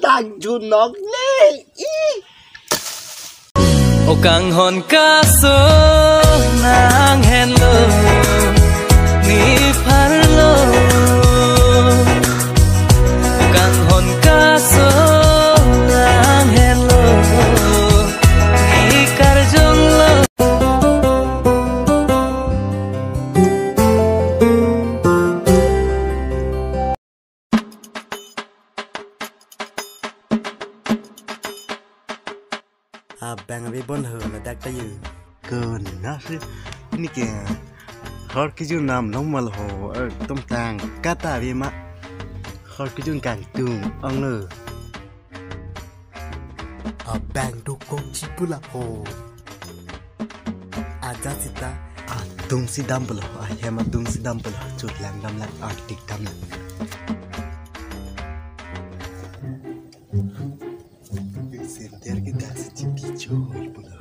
đang junok le o kang hon ka so nang hen lo ni phar lo o kang hon ka so nang hen lo ni kar jong lo bang abi bon hờ là đặc tay cơn nó ini kìa hot cái chung nam nóng mal hồ ở tông tàng kata vi mà hot cái chung càng tung ông nơ bang do kong chipula hồ aja sita tung si dambel ho ayam tung si dambel chut lang dam lang artik dam lang sentir kita secipi coy pula.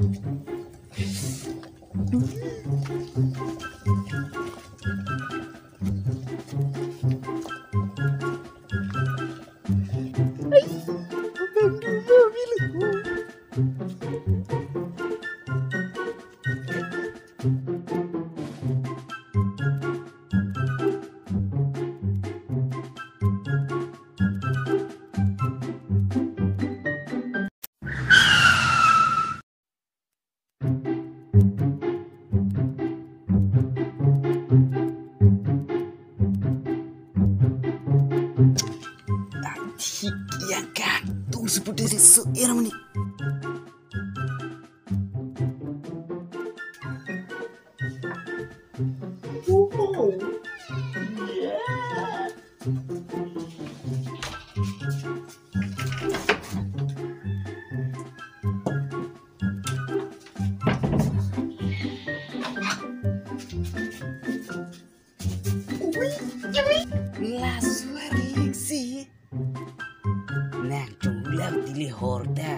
Ya kan, tu seperti itu ya namanya. Lah suara lingsi. Nang jumlah pilih horda.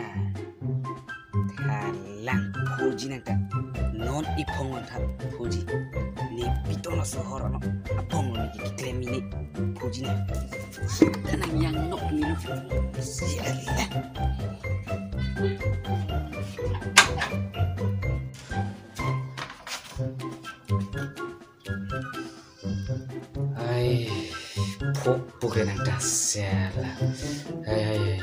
Halang puji nangka non ipongon hat puji. Ni pitono sohor no apong ni kiklem ini puji ni. Kanang yang nok ni no. Sialah. Ay, bukan yang dasar lah. Ay.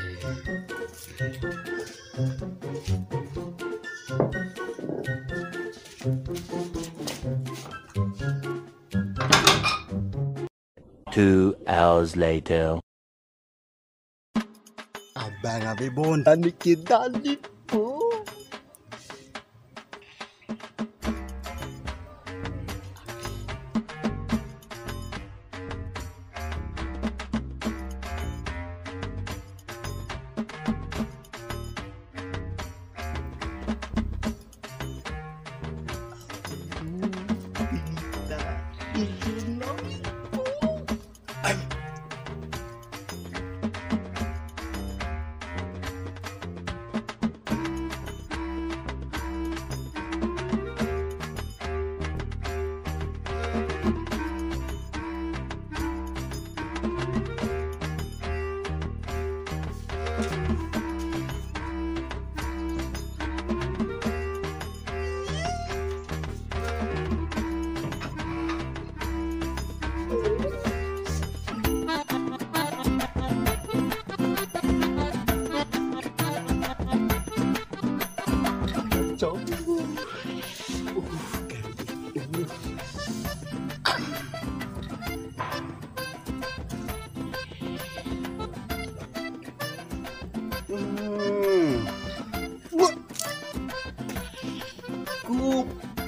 Two hours later. Abang abi bon tani kita lipo.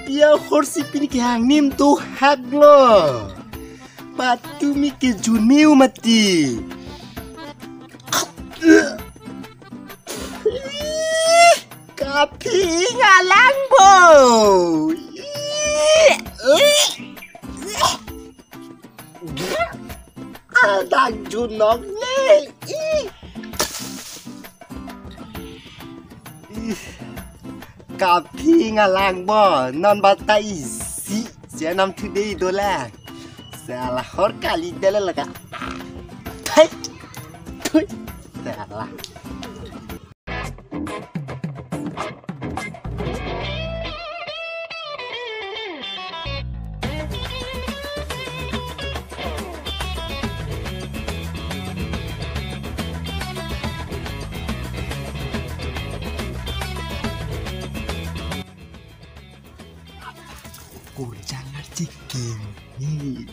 Dia horsi pini ke hangnim tu haglo. Batu mi ke juniu mati. Kapi ngalang bo. Ada junok le. Kapi ngalang bo non batai si saya nam today dola salah hor kali dala laga. Hai. Salah. Aku jangan cikin nih.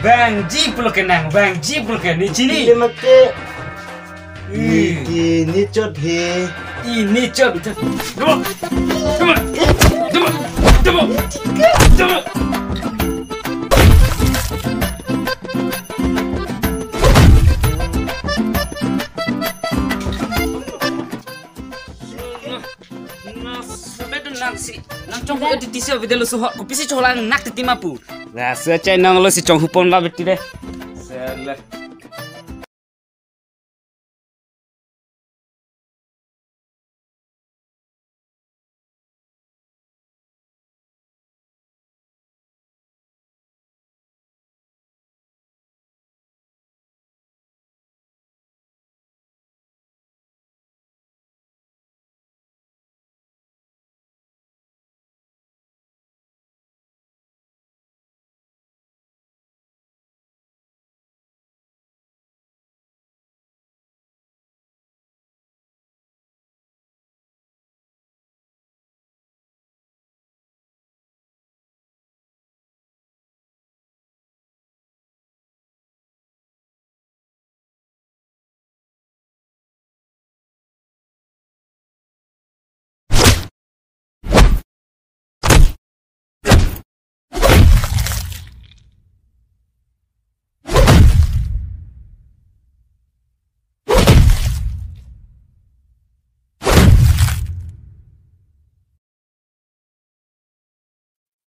Bang Ji pula kenang, Bang Ji pula kenang di sini. Ini make. Ini cot he. Ini cot. Dua. Nang chong hu di tisi video lu suha ko pisi cholang nak ti mapu. La sa chai nang lu si chong hu pon la beti de. Salah.